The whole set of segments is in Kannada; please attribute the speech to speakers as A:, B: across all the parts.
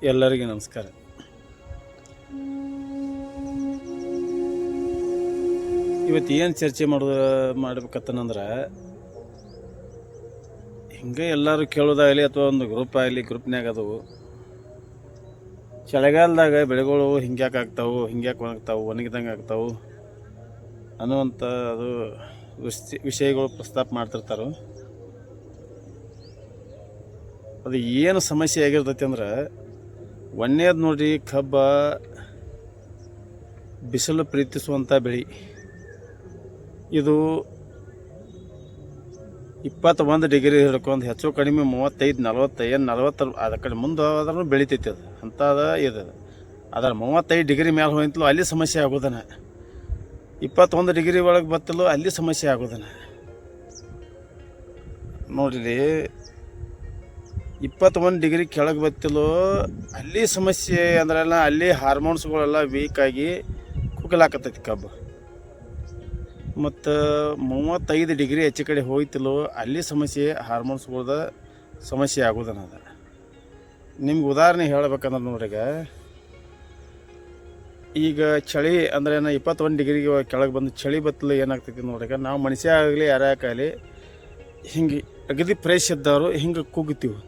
A: ಎಲ್ಲರಿಗೂ ನಮಸ್ಕಾರ. ಇವತ್ತು ಏನು ಚರ್ಚೆ ಮಾಡ್ಬೇಕತ್ತನಂದ್ರೆ, ಹಿಂಗೆ ಎಲ್ಲರೂ ಕೇಳೋದಾಗಲಿ ಅಥವಾ ಒಂದು ಗ್ರೂಪ್ ಆಗಲಿ, ಗ್ರೂಪ್ನಾಗ ಅದು ಚಳಿಗಾಲದಾಗ ಬೆಳೆಗಳು ಹಿಂಗ್ಯಾಕೆ ಆಗ್ತಾವೆ, ಹಿಂಗ್ಯಾಕೆ ಒಣಗಿದಂಗೆ ಆಗ್ತಾವೆ ಅನ್ನುವಂಥ ಅದು ವಿಷಯಗಳು ಪ್ರಸ್ತಾಪ ಮಾಡ್ತಿರ್ತಾರೆ. ಅದು ಏನು ಸಮಸ್ಯೆ ಆಗಿರ್ತೈತಿ ಅಂದ್ರೆ, ಒಂದೇದು ನೋಡ್ರಿ, ಕಬ್ಬ ಬಿಸಿಲು ಪ್ರೀತಿಸುವಂಥ ಬೆಳೆ. ಇದು 21 ಡಿಗ್ರಿ ಹಿಡ್ಕೊಂಡು ಹೆಚ್ಚು ಕಡಿಮೆ 35, 40, 40 ಅದ ಕಡೆ ಮುಂದೆ ಹೋದ್ರೂ ಬೆಳಿತೈತಿ. ಅದು ಅಂಥದ ಇದು. ಅದರ 35 ಡಿಗ್ರಿ ಮೇಲೆ ಹೋಯ್ತಲೂ ಅಲ್ಲಿ ಸಮಸ್ಯೆ ಆಗೋದನ, 21 ಡಿಗ್ರಿ ಒಳಗೆ ಬತ್ತಲೂ ಅಲ್ಲಿ ಸಮಸ್ಯೆ ಆಗೋದನ. ನೋಡ್ರಿ, 21 ಡಿಗ್ರಿ ಕೆಳಗೆ ಬತ್ತಿಲೋ ಅಲ್ಲಿ ಸಮಸ್ಯೆ ಅಂದ್ರೆಲ್ಲ ಅಲ್ಲಿ ಹಾರ್ಮೋನ್ಸ್ಗಳೆಲ್ಲ ವೀಕಾಗಿ ಕುಗ್ಲಾಕತ್ತೈತಿ ಕಬ್ಬು. ಮತ್ತು 35 ಡಿಗ್ರಿ ಹೆಚ್ಚು ಕಡೆ ಹೋಯ್ತಿಲ್ಲೋ ಅಲ್ಲಿ ಸಮಸ್ಯೆ, ಹಾರ್ಮೋನ್ಸ್ಗಳ್ದ ಸಮಸ್ಯೆ ಆಗೋದನ್ನ. ಅದ ನಿಮ್ಗೆ ಉದಾಹರಣೆ ಹೇಳ್ಬೇಕಂದ್ರೆ ನೋಡ್ರಿಗ, ಈಗ ಚಳಿ ಅಂದ್ರೆ 21 ಡಿಗ್ರಿಗೆ ಕೆಳಗೆ ಬಂದು ಚಳಿ ಬತ್ತಲು ಏನಾಗ್ತೈತಿ ನೋಡ್ರಿಗ, ನಾವು ಮನುಷ್ಯ ಆಗಲಿ ಯಾರಾಗಲಿ ಹಿಂಗೆ ಅಗದಿ ಫ್ರೆಶ್ ಇದ್ದವರು ಹಿಂಗೆ ಕುಗ್ತೀವಿ.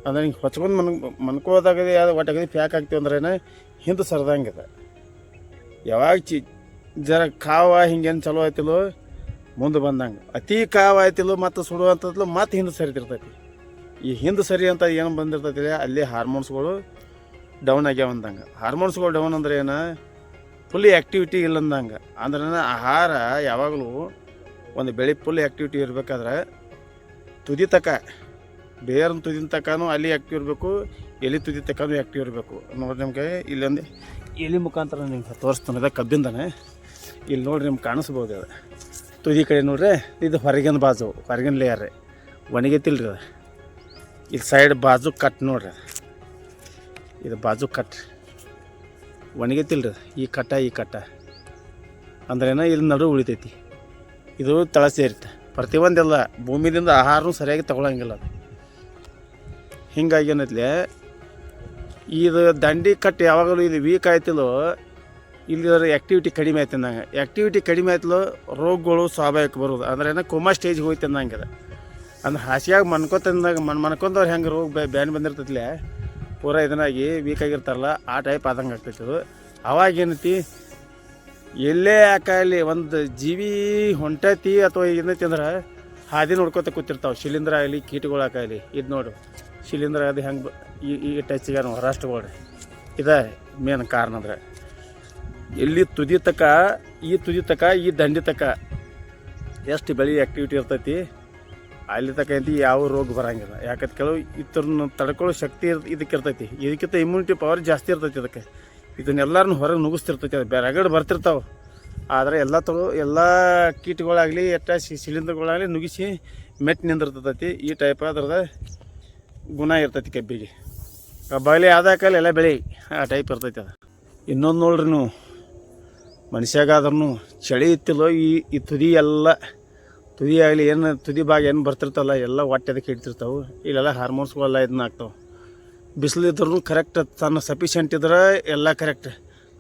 A: ಅಂದ್ರೆ ಹಿಂಗೆ ಹೊಚ್ಕೊಂಡು ಮನ್ಕೋದಾಗದೆ ಯಾವ್ದು ಒಟ್ಟು ಅಗದಿ ಪ್ಯಾಕ್ ಆಗ್ತೀವಿ ಅಂದ್ರೆ ಹಿಂದೆ ಸರ್ದಂಗಿದೆ. ಯಾವಾಗ ಜರ ಕಾವ ಹಿಂಗೇನು ಚಲೋ ಆಯ್ತಿಲ್ಲೋ ಮುಂದೆ ಬಂದಂಗೆ, ಅತಿ ಕಾವ ಆಯ್ತಿಲ್ಲೋ ಮತ್ತು ಸುಡುವಂಥದ್ದು ಮತ್ತು ಹಿಂದೆ ಸರಿತಿರ್ತೈತಿ. ಈ ಹಿಂದೆ ಸರಿ ಅಂತ ಏನು ಬಂದಿರ್ತೈತಿ ಅಲ್ಲಿ ಹಾರ್ಮೋನ್ಸ್ಗಳು ಡೌನ್ ಆಗ್ಯಾವ ಅಂದಂಗೆ. ಹಾರ್ಮೋನ್ಸ್ಗಳು ಡೌನ್ ಅಂದ್ರೆ ಏನು, ಫುಲ್ ಆ್ಯಕ್ಟಿವಿಟಿ ಇಲ್ಲ ಅಂದಂಗೆ. ಅಂದ್ರೆ ಆಹಾರ ಯಾವಾಗಲೂ ಒಂದು ಬೆಳೆ ಫುಲ್ ಆ್ಯಕ್ಟಿವಿಟಿ ಇರಬೇಕಾದ್ರೆ ತುದಿ ತಕ, ಬೇರೆ ತುದಿನ ತನಕನೂ ಅಲ್ಲಿ ಆ್ಯಕ್ಟಿವ್ ಇರಬೇಕು, ಎಲೆ ತುದಿ ತನಕನೂ ಆ್ಯಕ್ಟಿವ್ ಇರಬೇಕು. ನೋಡಿರಿ ನಿಮ್ಗೆ ಇಲ್ಲೊಂದು ಎಲೆ ಮುಖಾಂತರ ನಿಮ್ಗೆ ತೋರಿಸ್ತಾನೆ ಕಬ್ಬಿಂದನೇ. ಇಲ್ಲಿ ನೋಡಿರಿ ನಿಮ್ಗೆ ಕಾಣಿಸ್ಬೋದು. ಅದು ತುದಿ ಕಡೆ ನೋಡ್ರಿ, ಇದು ಹೊರಗಿನ ಬಾಜು, ಹೊರಗಿನ ಲೇಯರ್ ಒಣಗೈತಿಲ್ರಿ. ಅದು ಇದು ಸೈಡ್ ಬಾಜು ಕಟ್ ನೋಡ್ರಿ, ಇದು ಬಾಜು ಕಟ್ ಒಣಗೈತಿಲ್ರಿ. ಈ ಕಟ್ಟ ಅಂದ್ರೇನ ಇಲ್ಲಿ ನಡು ಉಳಿತೈತಿ, ಇದು ತಳ ಸೇರುತ್ತೆ. ಪ್ರತಿಯೊಂದೆಲ್ಲ ಭೂಮಿದಿಂದ ಆಹಾರನೂ ಸರಿಯಾಗಿ ತಗೊಳಂಗಿಲ್ಲ ಅದು. ಹಿಂಗಾಗಿ ಏನೈತ್ಲೆ, ಇದು ದಂಡಿ ಕಟ್ ಯಾವಾಗಲೂ ಇದು ವೀಕ್ ಆಯ್ತಿಲ್ಲೋ ಇಲ್ಲಿ ಆ್ಯಕ್ಟಿವಿಟಿ ಕಡಿಮೆ ಆಯ್ತು ಅಂದಂಗೆ. ಆ್ಯಕ್ಟಿವಿಟಿ ಕಡಿಮೆ ಆಯ್ತಲೋ ರೋಗಗಳು ಸ್ವಾಭಾವಿಕ ಬರೋದು. ಅಂದ್ರೆ ಕೋಮಾ ಸ್ಟೇಜ್ಗೆ ಹೋಯ್ತು ಅಂದಂಗೆ. ಅದು ಅಂದ್ರೆ ಹಾಸಿಯಾಗಿ ಮನ್ಕೊಂಡವ್ರು ಹೆಂಗೆ ರೋಗ ಬ್ಯಾನ್ ಬಂದಿರ್ತೈತಿಲೆ, ಪೂರ ಇದನ್ನಾಗಿ ವೀಕ್ ಆಗಿರ್ತಾರಲ್ಲ ಆ ಟೈಪ್ ಆದಂಗೆ ಆಗ್ತೈತಿ. ಅದು ಅವಾಗ ಏನೈತಿ, ಎಲ್ಲೇ ಯಾಕಾಗಲಿ ಒಂದು ಜೀವಿ ಹೊಂಟೈತಿ ಅಥವಾ ಏನೈತಿ ಅಂದ್ರೆ ಹಾದಿ ನೋಡ್ಕೊತ ಕೂತಿರ್ತಾವೆ. ಶಿಲೀಂಧ್ರ ಆಗಲಿ ಕೀಟಗಳು ಹಾಕಾಗಲಿ. ಇದು ನೋಡು, ಶಿಲೀಂಧ್ರ ಅದು ಹೆಂಗೆ ಈ ಟಚ್ಗೆ ರಾಷ್ಟ್ರಗಳು ಇದೆ ಮೇನ್ ಕಾರಣ. ಅಂದ್ರೆ ಎಲ್ಲಿ ತುದಿ ತಕ, ಈ ದಂಡಿ ತಕ ಎಷ್ಟು ಬೆಳೆ ಆ್ಯಕ್ಟಿವಿಟಿ ಇರ್ತೈತಿ ಅಲ್ಲಿ ತಕ ಐತಿ ಯಾವ ರೋಗ ಬರೋಂಗಿಲ್ಲ. ಯಾಕಂತ ಕೆಲವು ಇತರನ್ನ ತಡ್ಕೊಳ್ಳೋ ಶಕ್ತಿ ಇದಕ್ಕೆ ಇರ್ತೈತಿ. ಇದಕ್ಕಿಂತ ಇಮ್ಯುನಿಟಿ ಪವರ್ ಜಾಸ್ತಿ ಇರ್ತೈತಿ ಅದಕ್ಕೆ. ಇದನ್ನೆಲ್ಲರನ್ನು ಹೊರಗೆ ನುಗ್ಗಿಸ್ತಿರ್ತೈತಿ. ಅದು ರಗಡ್ ಬರ್ತಿರ್ತಾವೆ. ಆದರೆ ಎಲ್ಲ ಕೀಟಗಳಾಗಲಿ ಶಿಲೀಂಧ್ರಗಳಾಗಲಿ ನುಗ್ಗಿಸಿ ಮೆಟ್ಟು ನಿಂದಿರ್ತೈತಿ. ಈ ಟೈಪ್ ಅದ್ರದ ಗುಣ ಇರ್ತೈತಿ ಕಬ್ಬಿಗೆ. ಕಬ್ಬಾಗಲಿ ಆದಾಕಲ್ಲಿ ಎಲ್ಲ ಬೆಳೆ ಆ ಟೈಪ್ ಇರ್ತೈತಿ. ಅದು ಇನ್ನೊಂದು ನೋಡ್ರಿ, ನೀವು ಮನುಷ್ಯಾಗಾದ್ರೂ ಚಳಿ ಇತ್ತಿಲ್ಲೋ ಈ ತುದಿ ಎಲ್ಲ ತುದಿ ಆಗಲಿ ಏನು ತುದಿ ಭಾಗ ಏನು ಬರ್ತಿರ್ತಲ್ಲ ಎಲ್ಲ ಹೊಟ್ಟೆ ಅದಕ್ಕೆ ಇಡ್ತಿರ್ತಾವೆ. ಇಲ್ಲೆಲ್ಲ ಹಾರ್ಮೋನ್ಸ್ಗಳೆಲ್ಲ ಇದನ್ನ ಆಗ್ತಾವೆ. ಬಿಸಿಲಿದ್ರೂ ಕರೆಕ್ಟ್ ತನ್ನ ಸಫಿಷಿಯೆಂಟ್ ಇದ್ರೆ ಎಲ್ಲ ಕರೆಕ್ಟ್.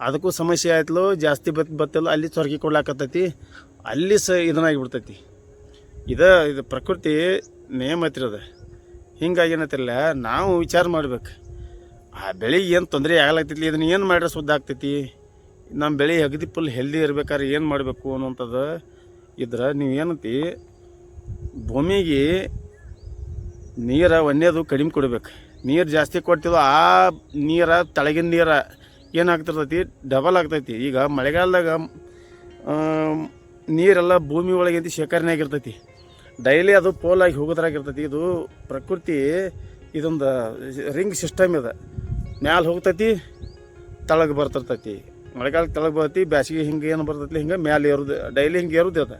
A: ಅದಕ್ಕೂ ಸಮಸ್ಯೆ ಆಯ್ತಲೋ ಜಾಸ್ತಿ ಬತ್ತಿಲ್ಲ ಅಲ್ಲಿ ಚೊರ್ಗಿ ಕೊಡ್ಲಾಕತ್ತೈತಿ, ಅಲ್ಲಿ ಇದನ್ನಾಗಿಬಿಡ್ತೈತಿ. ಇದು ಪ್ರಕೃತಿ ನೇಮ ಐತಿರೋದು. ಹಿಂಗಾಗಿ ಏನೈತಿಲ್ಲ, ನಾವು ವಿಚಾರ ಮಾಡ್ಬೇಕು. ಆ ಬೆಳೆಗೆ ಏನು ತೊಂದರೆ ಆಗ್ಲಾಗ್ತೈತಿ, ಇದನ್ನು ಏನು ಮಾಡ್ರೆ ಸುದ್ದ ಆಗ್ತೈತಿ, ನಮ್ಮ ಬೆಳೆ ಅಗದಿ ಫುಲ್ ಹೆಲ್ದಿ ಇರ್ಬೇಕಾದ್ರೆ ಏನು ಮಾಡಬೇಕು ಅನ್ನೋಂಥದ್ದು ಇದ್ರೆ ನೀವು ಏನಂತಿ, ಭೂಮಿಗೆ ನೀರು ಒಂದೇದು ಕಡಿಮೆ ಕೊಡ್ಬೇಕು. ನೀರು ಜಾಸ್ತಿ ಕೊಡ್ತಿದ್ವು ಆ ನೀರು ತಳಗಿನ ನೀರು ಏನಾಗ್ತಿರ್ತೈತಿ, ಡಬಲ್ ಆಗ್ತೈತಿ. ಈಗ ಮಳೆಗಾಲದಾಗ ನೀರೆಲ್ಲ ಭೂಮಿ ಒಳಗಿಂತ ಶೇಖರಣೆ ಆಗಿರ್ತೈತಿ. ಡೈಲಿ ಅದು ಪೋಲಾಗಿ ಹೋಗೋದ್ರಾಗಿರ್ತೈತಿ. ಇದು ಪ್ರಕೃತಿ ಇದೊಂದು ರಿಂಗ್ ಸಿಸ್ಟಮ್ ಇದೆ. ಮ್ಯಾಲೆ ಹೋಗ್ತೈತಿ, ತಳಗೆ ಬರ್ತಿರ್ತೈತಿ. ಮಳೆಗಾಲಕ್ಕೆ ತಳಗೆ ಬರ್ತೈತಿ, ಬ್ಯಾಸಿಗೆ ಹಿಂಗೆ ಏನು ಬರ್ತೈತಿ ಹಿಂಗೆ ಮ್ಯಾಲೆ ಏರುದು, ಡೈಲಿ ಹಿಂಗೆ ಏರುದು. ಅದು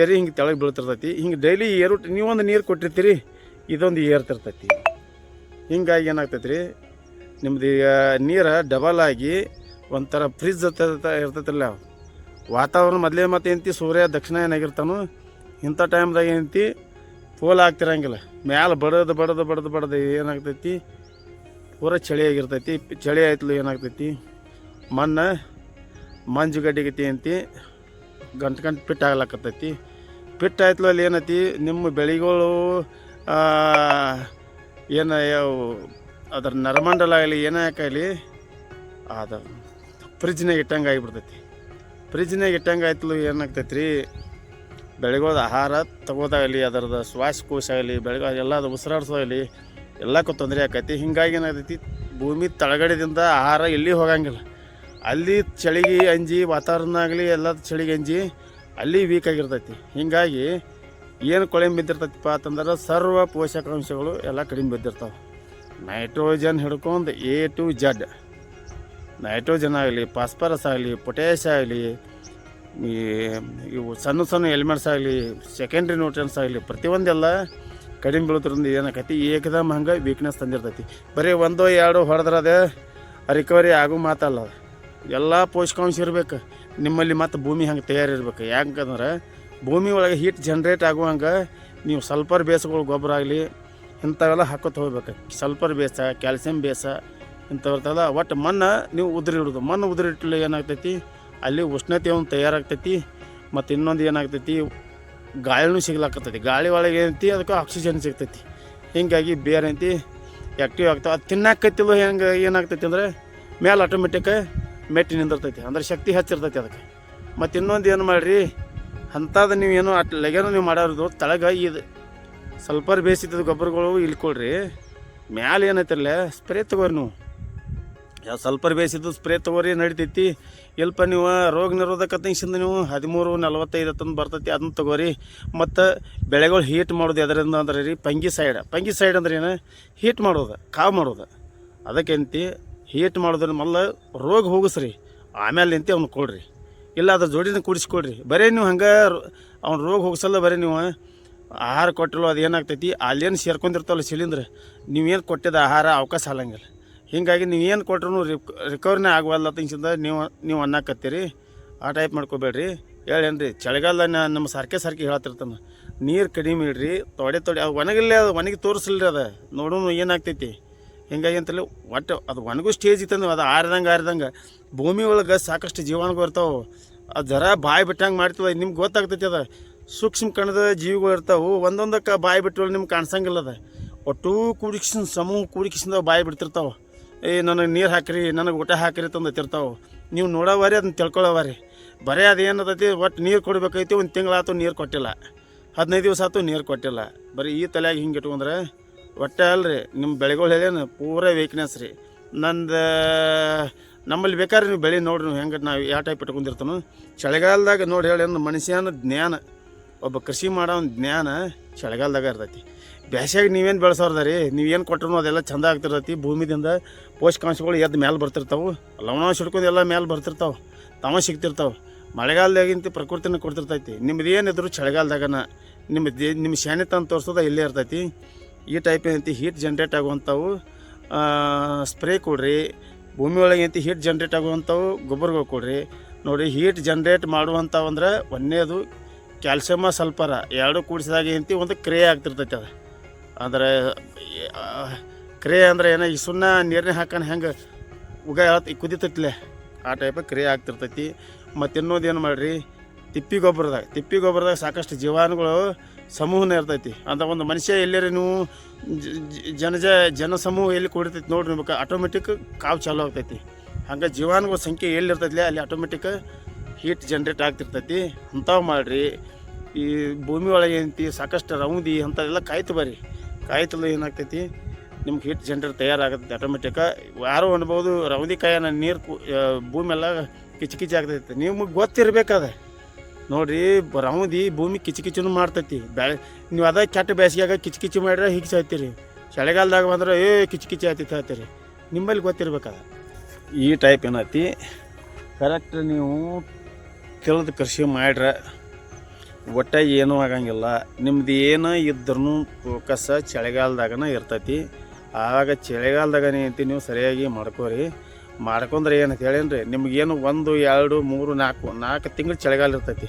A: ಏರಿ ಹಿಂಗೆ ತೆಳಗೆ ಬೀಳ್ತಿರ್ತೈತಿ. ಹಿಂಗೆ ಡೈಲಿ ನೀವೊಂದು ನೀರು ಕೊಟ್ಟಿರ್ತೀರಿ, ಇದೊಂದು ಏರ್ತಿರ್ತೈತಿ. ಹಿಂಗಾಗಿ ಏನಾಗ್ತೈತಿ ರೀ, ನಿಮ್ದು ನೀರು ಡಬಲ್ ಆಗಿ ಒಂಥರ ಫ್ರಿಜ್ ಇರ್ತೈತಿಲ್ಲ ವಾತಾವರಣ. ಮೊದಲೇ ಮತ್ತು ಏನಂತಿ ಸೂರ್ಯ ದಕ್ಷಿಣ ಏನಾಗಿರ್ತಾನೋ ಇಂಥ ಟೈಮ್ದಾಗ ಏನಂತಿ ಪೋಲ್ ಆಗ್ತಿರಂಗಿಲ್ಲ. ಮ್ಯಾಲೆ ಬಡದು ಏನಾಗ್ತೈತಿ, ಪೂರ ಚಳಿಯಾಗಿರ್ತೈತಿ. ಚಳಿ ಆಯ್ತಲು ಏನಾಗ್ತೈತಿ, ಮಣ್ಣು ಮಂಜುಗಡ್ಡಿಗತಿ ಅಂತಿ ಗಂಟು ಪಿಟ್ಟು ಆಗ್ಲಾಕತ್ತೈತಿ. ಪಿಟ್ಟು ಆಯ್ತಲು ಅಲ್ಲಿ ಏನೈತಿ, ನಿಮ್ಮ ಬೆಳೆಗಳು ಏನು ಅದ್ರ ನರಮಂಡಲ ಆಗಲಿ ಏನೇ ಆಗಲಿ ಅದು ಫ್ರಿಜ್ನಾಗ ಇಟ್ಟಂಗೆ ಆಗಿಬಿಡ್ತೈತಿ. ಫ್ರಿಜ್ನಾಗ ಇಟ್ಟಂಗೆ ಆಯ್ತಲು ಏನಾಗ್ತೈತಿ ರೀ, ಬೆಳೆಗೋದ ಆಹಾರ ತಗೋದಾಗಲಿ, ಅದರದ್ದು ಶ್ವಾಸಕೋಶ ಆಗಲಿ, ಬೆಳೆಗಳ ಎಲ್ಲ ಅದು ಉಸಿರಾಡ್ಸೋದಾಗಲಿ ಎಲ್ಲಕ್ಕೂ ತೊಂದರೆ ಆಕೈತಿ. ಹೀಗಾಗಿ ಏನಾಗ್ತೈತಿ, ಭೂಮಿ ತಳಗಡೆದಿಂದ ಆಹಾರ ಎಲ್ಲಿ ಹೋಗಂಗಿಲ್ಲ. ಅಲ್ಲಿ ಚಳಿಗೆ ಅಂಜಿ ವಾತಾವರಣ ಆಗಲಿ ಎಲ್ಲ ಚಳಿಗೆ ಅಂಜಿ ಅಲ್ಲಿ ವೀಕ್ ಆಗಿರ್ತೈತಿ. ಹೀಗಾಗಿ ಏನು ಕೊಳೆ ಬಿದ್ದಿರ್ತೈತಿಪ್ಪ ಅಂತಂದ್ರೆ ಸರ್ವ ಪೋಷಕಾಂಶಗಳು ಎಲ್ಲ ಕಡಿಮೆ ಬಿದ್ದಿರ್ತಾವೆ. ನೈಟ್ರೋಜನ್ ಹಿಡ್ಕೊಂಡು A to Z, ನೈಟ್ರೋಜನ್ ಆಗಲಿ, ಫಾಸ್ಫರಸ್ ಆಗಲಿ, ಪೊಟ್ಯಾಷ್ ಆಗಲಿ, ಇವು ಸಣ್ಣ ಸಣ್ಣ ಎಲಿಮೆಂಟ್ಸ್ ಆಗಲಿ, ಸೆಕೆಂಡ್ರಿ ನ್ಯೂಟ್ರಿಯನ್ಸ್ ಆಗಲಿ, ಪ್ರತಿಯೊಂದೆಲ್ಲ ಕಡಿಮೆ ಬೀಳೋದ್ರಿಂದ ಏನಾಕೈತಿ, ಏಕದಮ್ ಹಂಗೆ ವೀಕ್ನೆಸ್ ತಂದಿರ್ತೈತಿ. ಬರೀ 1-2 ಹೊಡೆದ್ರದೆ ರಿಕವರಿ ಆಗೋ ಮಾತಲ್ಲ. ಎಲ್ಲ ಪೋಷಕಾಂಶ ಇರ್ಬೇಕು ನಿಮ್ಮಲ್ಲಿ, ಮತ್ತು ಭೂಮಿ ಹಂಗೆ ತಯಾರಿರ್ಬೇಕು. ಯಾಕಂದ್ರೆ ಭೂಮಿ ಒಳಗೆ ಹೀಟ್ ಜನ್ರೇಟ್ ಆಗುವಂಗೆ ನೀವು ಸಲ್ಫರ್ ಬೇಸ್ಗಳು ಗೊಬ್ಬರ ಆಗಲಿ ಇಂಥವೆಲ್ಲ ಹಾಕೋತ ಹೋಗ್ಬೇಕು. ಸಲ್ಫರ್ ಬೇಸ, ಕ್ಯಾಲ್ಸಿಯಂ ಬೇಸ ಇಂಥವೆಲ್ಲ ಒಟ್ಟು ಮಣ್ಣು ನೀವು ಉದುರಿ ಇಡೋದು. ಮಣ್ಣು ಉದುರಿ ಇಟ್ಟಲು ಏನಾಗ್ತೈತಿ, ಅಲ್ಲಿ ಉಷ್ಣತೆ ಒಂದು ತಯಾರಾಗ್ತೈತಿ. ಮತ್ತು ಇನ್ನೊಂದು ಏನಾಗ್ತೈತಿ, ಗಾಳಿನೂ ಸಿಗ್ಲಾಕತ್ತೈತಿ. ಗಾಳಿ ಒಳಗೆ ಏನೈತಿ, ಅದಕ್ಕೆ ಆಕ್ಸಿಜನ್ ಸಿಗ್ತೈತಿ. ಹೀಗಾಗಿ ಬೇರೆ ಐತಿ ಆ್ಯಕ್ಟಿವ್ ಆಗ್ತಾವೆ. ಅದು ತಿನ್ನಾಕತ್ತಿಲ್ಲ ಹೆಂಗೆ ಏನಾಗ್ತೈತಿ ಅಂದರೆ ಮೇಲೆ ಆಟೋಮೆಟಿಕ್ ಮೆಟ್ಟಿ ನಿಂದಿರ್ತೈತಿ, ಅಂದ್ರೆ ಶಕ್ತಿ ಹೆಚ್ಚಿರ್ತೈತಿ ಅದಕ್ಕೆ. ಮತ್ತು ಇನ್ನೊಂದು ಏನು ಮಾಡಿರಿ, ಅಂಥದ್ದು ನೀವು ಏನು ಲಗೇನೋ ನೀವು ಮಾಡೋದು ತಳಗ ಇದು ಸಲ್ಫರ್ ಬೇಸಿದ ಗೊಬ್ಬರಗಳು ಇಳ್ಕೊಳ್ರಿ. ಮ್ಯಾಲೆ ಏನೈತಿರಲ್ಲ ಸ್ಪ್ರೇ ತೊಗೋರಿ. ನೀವು ಯಾವ ಸಲ್ಫರ್ ಬೇಸಿದ್ದು ಸ್ಪ್ರೇ ತೊಗೋರಿ ನಡಿತೈತಿ. ಸ್ವಲ್ಪ ನೀವು ರೋಗ ನಿರೋಧಕ ತಂಗಿಸಿಂದ ನೀವು 13-45 ತಂದು ಬರ್ತೈತಿ, ಅದನ್ನ ತೊಗೋರಿ. ಮತ್ತು ಬೆಳೆಗಳು ಹೀಟ್ ಮಾಡೋದು ಅದರಿಂದ ಅಂದ್ರೆ ರೀ ಫಂಗಿಸೈಡ್ ಅಂದ್ರೆ ಏನು, ಹೀಟ್ ಮಾಡೋದು, ಕಾವು ಮಾಡೋದು. ಅದಕ್ಕೆಂತಿ ಹೀಟ್ ಮಾಡೋದ್ರ ಮೊದಲು ರೋಗ ಹೋಗಿಸ್ರಿ, ಆಮೇಲೆ ನಿಂತು ಅವ್ನು ಕೊಡ್ರಿ. ಇಲ್ಲ ಅದ್ರ ಜೋಡಿನ ಕೂಡಿಸ್ಕೊಡ್ರಿ. ಬರೀ ನೀವು ಹಂಗೆ ಅವ್ನು ರೋಗ ಹೋಗಿಸಲ್ಲ. ಬರೀ ನೀವು ಆಹಾರ ಕೊಟ್ಟಲು ಅದು ಏನಾಗ್ತೈತಿ, ಅಲ್ಲೇನು ಸೇರ್ಕೊಂಡಿರ್ತಾವಲ್ಲ ಶಿಲೀಂಧ್ರ, ನೀವೇನು ಕೊಟ್ಟಿದ್ದ ಆಹಾರ ಅವಕಾಶ ಆಗಂಗಿಲ್ಲ. ಹೀಗಾಗಿ ನೀವೇನು ಕೊಟ್ರು ರಿಕವರಿನೇ ಆಗವಲ್ಲ ತಿಂಗ್ಸಿಂದ ನೀವು ಅನ್ನಕತ್ತೀರಿ. ಆ ಟೈಪ್ ಮಾಡ್ಕೋಬೇಡ್ರಿ. ಹೇಳೇನ್ರಿ, ಚಳಿಗಾಲ ನಮ್ಮ ಸಾರ್ಕೆ ಹೇಳ್ತಿರ್ತಾನೆ, ನೀರು ಕಡಿಮೆ ಇಡ್ರಿ. ತೊಡೆ ಅದು ಒಣಗಿಲ್ಲೇ, ಅದು ಒಣಗಿ ತೋರಿಸಲ್ರಿ. ಅದು ನೋಡೋಣ ಏನಾಗ್ತೈತಿ. ಹಿಂಗಾಗಿ ಅಂತಲ್ಲಿ ಒಟ್ಟು ಅದು ಒಣಗೂ ಸ್ಟೇಜ್ ಇತ್ತಂದ್ರೆ ಅದು ಆರ್ದಂಗೆ ಭೂಮಿ ಒಳಗೆ ಸಾಕಷ್ಟು ಜೀವಾಣುಗಳು ಇರ್ತಾವೆ. ಅದು ಜರ ಬಾಯಿ ಬಿಟ್ಟಂಗೆ ಮಾಡ್ತೀವಿ, ನಿಮ್ಗೆ ಗೊತ್ತಾಗ್ತೈತಿ. ಅದು ಸೂಕ್ಷ್ಮ ಕಣದ ಜೀವಿಗಳು ಇರ್ತಾವೆ. ಒಂದೊಂದಕ್ಕೆ ಬಾಯಿ ಬಿಟ್ಟು ನಿಮ್ಗೆ ಕಾಣಿಸಂಗಿಲ್ಲ. ಅದು ಒಟ್ಟು ಕೂಡಿಕಿಸಿಂದ ಬಾಯಿ ಬಿಡ್ತಿರ್ತಾವೆ. ನನಗೆ ನೀರು ಹಾಕಿರಿ, ನನಗೆ ಊಟ ಹಾಕಿರಿ ತಂದತಿರ್ತಾವೆ. ನೀವು ನೋಡೋವಾರಿ ಅದನ್ನ ತಿಳ್ಕೊಳ್ಳೋವಾರಿ. ಬರೀ ಅದೇನದೈತಿ, ಒಟ್ಟು ನೀರು ಕೊಡ್ಬೇಕೈತಿ. ಒಂದು ತಿಂಗಳಾಯ್ತು ನೀರು ಕೊಟ್ಟಿಲ್ಲ, 15 ದಿವಸ ಆಯ್ತು ನೀರು ಕೊಟ್ಟಿಲ್ಲ. ಬರೀ ಈ ತಲೆಯಾಗಿ ಹಿಂಗೆ ಇಟ್ಕೊಂಡ್ರೆ ಒಟ್ಟೆ ಅಲ್ರಿ ನಿಮ್ಮ ಬೆಳೆಗಳು ಹೇಳೇನು ಪೂರ ವೀಕ್ನೆಸ್ ರೀ. ನಮ್ಮಲ್ಲಿ ಬೇಕಾದ್ರೆ ನೀವು ಬೆಳೆ ನೋಡ್ರಿ, ನೀವು ಹೆಂಗೆ ನಾವು ಯಾವ ಟೈಪ್ ಇಟ್ಕೊಂಡಿರ್ತಾನೋ. ಚಳಿಗಾಲದಾಗ ನೋಡಿ ಹೇಳಿ ಮನುಷ್ಯನ ಜ್ಞಾನ, ಒಬ್ಬ ಕೃಷಿ ಮಾಡೋ ಒಂದು ಜ್ಞಾನ ಚಳಿಗಾಲದಾಗ ಇರ್ತೈತಿ. ಬ್ಯಾಸ್ಯಾಗ ನೀವೇನು ಬೆಳೆಸೋರ್ದ ರೀ, ನೀವೇನು ಕೊಟ್ಟರು ಅದೆಲ್ಲ ಚಂದ ಆಗ್ತಿರ್ತೈತಿ. ಭೂಮಿದಿಂದ ಪೋಷಕಾಂಶಗಳು ಎದ್ದು ಮೇಲೆ ಬರ್ತಿರ್ತಾವೆ, ಲವಣಾಂಶ ಹಿಡ್ಕೊಂಡು ಎಲ್ಲ ಮೇಲೆ ಬರ್ತಿರ್ತಾವೆ, ತಾವ ಸಿಗ್ತಿರ್ತಾವೆ. ಮಳೆಗಾಲದಾಗಿಂತ ಪ್ರಕೃತಿನ ಕೊಡ್ತಿರ್ತೈತಿ. ನಿಮ್ದು ಏನಿದ್ರು ಚಳಿಗಾಲದಾಗನ ನಿಮ್ಮ ಶಾನೆ ತಂದು ತೋರಿಸೋದ ಇಲ್ಲೇ ಇರ್ತೈತಿ. ಈ ಟೈಪ್ ಏನೈತಿ ಹೀಟ್ ಜನ್ರೇಟ್ ಆಗುವಂಥವು ಸ್ಪ್ರೇ ಕೊಡ್ರಿ. ಭೂಮಿ ಒಳಗೆ ಏನೈತಿ ಹೀಟ್ ಜನ್ರೇಟ್ ಆಗುವಂಥವು ಗೊಬ್ಬರಗಳು ಕೊಡ್ರಿ. ನೋಡಿರಿ, ಹೀಟ್ ಜನ್ರೇಟ್ ಮಾಡುವಂಥವು ಅಂದ್ರೆ ಒಂದೇದು ಕ್ಯಾಲ್ಸಿಯಮ ಸಲ್ಫರ ಎರಡು ಕೂಡಿಸಿದಾಗ ಏನೈತಿ ಒಂದು ಕ್ರೇ ಆಗ್ತಿರ್ತೈತಿ. ಅದು ಅಂದ್ರೆ ಕ್ರೇ ಅಂದ್ರೆ ಏನೋ ಈ ಸುಣ್ಣ ನೀರನ್ನೇ ಹಾಕೊಂಡು ಹೆಂಗೆ ಕುದಿತೈತಿಲೆ ಆ ಟೈಪ್ ಕ್ರೇ ಆಗ್ತಿರ್ತೈತಿ. ಮತ್ತು ಇನ್ನೊಂದು ಏನು ಮಾಡಿರಿ, ತಿಪ್ಪಿ ಗೊಬ್ಬರದಾಗ ಸಾಕಷ್ಟು ಜೀವಾಣುಗಳು ಸಮೂಹನ ಇರ್ತೈತಿ. ಅಂತ ಒಂದು ಮನುಷ್ಯ ಎಲ್ಲರೂ ನೀವು ಜನಸಮೂಹ ಎಲ್ಲಿ ಕೂಡಿರ್ತೈತಿ ನೋಡ್ರಿ, ನಿಮಗೆ ಆಟೋಮೆಟಿಕ್ ಕಾವು ಚಾಲು ಆಗ್ತೈತಿ. ಹಂಗೆ ಜೀವಾಣುಗಳ ಸಂಖ್ಯೆ ಎಲ್ಲಿರ್ತೈತಿ ಅಲ್ಲಿ ಆಟೋಮೆಟಿಕ್ ಹೀಟ್ ಜನ್ರೇಟ್ ಆಗ್ತಿರ್ತೈತಿ. ಅಂಥವು ಮಾಡಿರಿ. ಈ ಭೂಮಿ ಒಳಗೆ ಏನೈತಿ ಸಾಕಷ್ಟು ರೌದಿ ಅಂಥದ್ದೆಲ್ಲ ಕಾಯ್ತಲ್ಲ ಏನಾಗ್ತೈತಿ, ನಿಮ್ಗೆ ಹೀಟ್ ಜನ್ರೇಟ್ ತಯಾರಾಗತ್ತೈತಿ ಆಟೋಮೆಟಿಕ್. ಯಾರೋ ಅನ್ಬೋದು ರೌದಿ ಕಾಯನ ನೀರು ಭೂಮಿ ಎಲ್ಲ ಕಿಚಿ ಆಗ್ತೈತಿ. ನಿಮಗೆ ಗೊತ್ತಿರ್ಬೇಕಾದ ನೋಡಿರಿ, ರೌದಿ ಭೂಮಿ ಕಿಚಕಿಚೂ ಮಾಡ್ತೈತಿ. ನೀವು ಅದ ಕೆಟ್ಟ ಬೇಸಿಗೆಯಾಗ ಕಿಚಕಿಚಿ ಮಾಡ್ರೆ ಹೀಗೆ ಸಾಯ್ತೀರಿ. ಚಳಿಗಾಲದಾಗ ಬಂದ್ರೆ ಕಿಚಕಿಚಿ ಆಯ್ತೈತಿ ಹೇಳ್ತೀರಿ. ನಿಮ್ಮಲ್ಲಿ ಗೊತ್ತಿರ್ಬೇಕಾದ ಈ ಟೈಪ್ ಏನೈತಿ. ಕರೆಕ್ಟ್ ನೀವು ತಿಳಿದು ಕೃಷಿ ಮಾಡ್ರೆ ಒಟ್ಟು ಏನೂ ಆಗಂಗಿಲ್ಲ. ನಿಮ್ದು ಏನು ಇದ್ರೂ ಫೋಕಸ್ ಚಳಿಗಾಲದಾಗನ ಇರ್ತೈತಿ. ಆವಾಗ ಚಳಿಗಾಲದಾಗ ಏನೈತಿ ನೀವು ಸರಿಯಾಗಿ ಮಾಡ್ಕೊಂಡ್ರೆ ಏನಂತ ಹೇಳೇನ್ರಿ, ನಿಮಗೇನು 1, 2, 3, 4 ತಿಂಗಳು ಚಳಿಗಾಲ ಇರ್ತೈತಿ.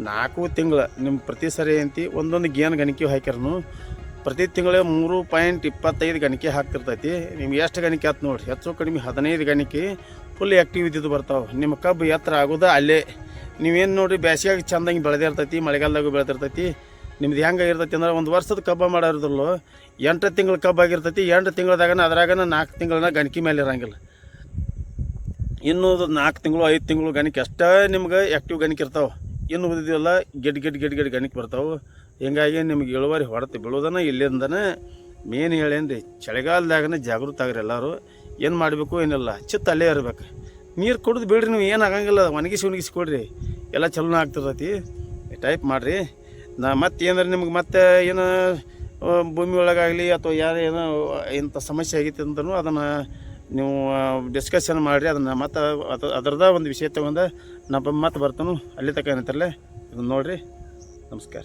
A: 4 ತಿಂಗಳು ನಿಮ್ಮ ಪ್ರತಿ ಸರಿ ಏನಂತಿ ಒಂದೊಂದು ಗೇನು ಗಣಿಕೆ ಹಾಕ್ಯಾರನು ಪ್ರತಿ ತಿಂಗಳು 3.25 ಗಣಿಕೆ ಹಾಕ್ತಿರ್ತೈತಿ. ನಿಮ್ಗೆ ಎಷ್ಟು ಗಣಿಕೆ ಆಯ್ತು ನೋಡಿರಿ, ಹೆಚ್ಚು ಕಡಿಮೆ 15 ಗಣಿಕೆ ಫುಲ್ ಆ್ಯಕ್ಟಿವ್ ಇದ್ದಿದ್ದು ಬರ್ತಾವೆ. ನಿಮ್ಮ ಕಬ್ಬು ಎತ್ತರ ಆಗೋದು ಅಲ್ಲೇ. ನೀವೇನು ನೋಡಿರಿ ಬ್ಯಾಸಿಯಾಗಿ ಚಂದಂಗೆ ಬೆಳೆದಿರ್ತೈತಿ, ಮಳೆಗಾಲದಾಗೂ ಬೆಳೆದಿರ್ತೈತಿ. ನಿಮ್ದು ಹೆಂಗೆ ಇರ್ತೈತಿ ಅಂದ್ರೆ ಒಂದು ವರ್ಷದ ಕಬ್ಬ ಮಾಡೋದಿಲ್ಲ, 8 ತಿಂಗಳ ಕಬ್ಬು ಆಗಿರ್ತೈತಿ. 8 ತಿಂಗಳದಾಗನ ಅದ್ರಾಗನ 4 ತಿಂಗಳನ್ನ ಗಣಿಕೆ ಮೇಲೆ ಇರೋಂಗಿಲ್ಲ. ಇನ್ನೂ 4 ತಿಂಗಳು 5 ತಿಂಗಳು ಗಣಿಕೆ ಅಷ್ಟೇ ನಿಮ್ಗೆ ಆ್ಯಕ್ಟಿವ್ ಗಣಿಕೆ ಇರ್ತಾವೆ. ಇನ್ನು ಉಳಿದಿಲ್ಲ ಗೆಡ್ ಗಣಿಕೆ ಬರ್ತಾವೆ. ಹಿಂಗಾಗಿ ನಿಮ್ಗೆ ಇಳುವರಿ ಹೊಡೆತು ಬೀಳೋದನ್ನ ಇಲ್ಲಿಂದನೇ ಮೇನ್ ಹೇಳೇನ್ರಿ. ಚಳಿಗಾಲದಾಗನ ಜಾಗೃತ ಆಗ್ರಿ ಎಲ್ಲರೂ. ಏನು ಮಾಡಬೇಕು ಏನಿಲ್ಲ, ಚಿತ್ತ ಅಲ್ಲೇ ಇರ್ಬೇಕು. ನೀರು ಕುಡಿದು ಬಿಡ್ರಿ, ನೀವು ಏನು ಆಗಂಗಿಲ್ಲ. ಒಣಗಿಸಿ ಕೊಡ್ರಿ, ಎಲ್ಲ ಚಲೋನ ಆಗ್ತಿರ್ತೈತಿ. ಟೈಪ್ ಮಾಡಿರಿ. ನಾ ಮತ್ತೆ ಏನಾರು ನಿಮ್ಗೆ ಮತ್ತೆ ಏನು ಭೂಮಿ ಒಳಗಾಗಲಿ ಅಥವಾ ಯಾರು ಏನೋ ಇಂಥ ಸಮಸ್ಯೆ ಆಗೈತೆ ಅಂತಲೂ ಅದನ್ನು ನೀವು ಡಿಸ್ಕಷನ್ ಮಾಡಿರಿ. ಅದನ್ನು ಮತ್ತೆ ಅದರದ ಒಂದು ವಿಷಯ ತಗೊಂಡು ನಾ ಮತ್ತೆ ಬರ್ತಾನು. ಅಲ್ಲಿ ತನಕ ಏನಂತಾರಲ್ಲ ಇದನ್ನು ನೋಡಿರಿ. ನಮಸ್ಕಾರ.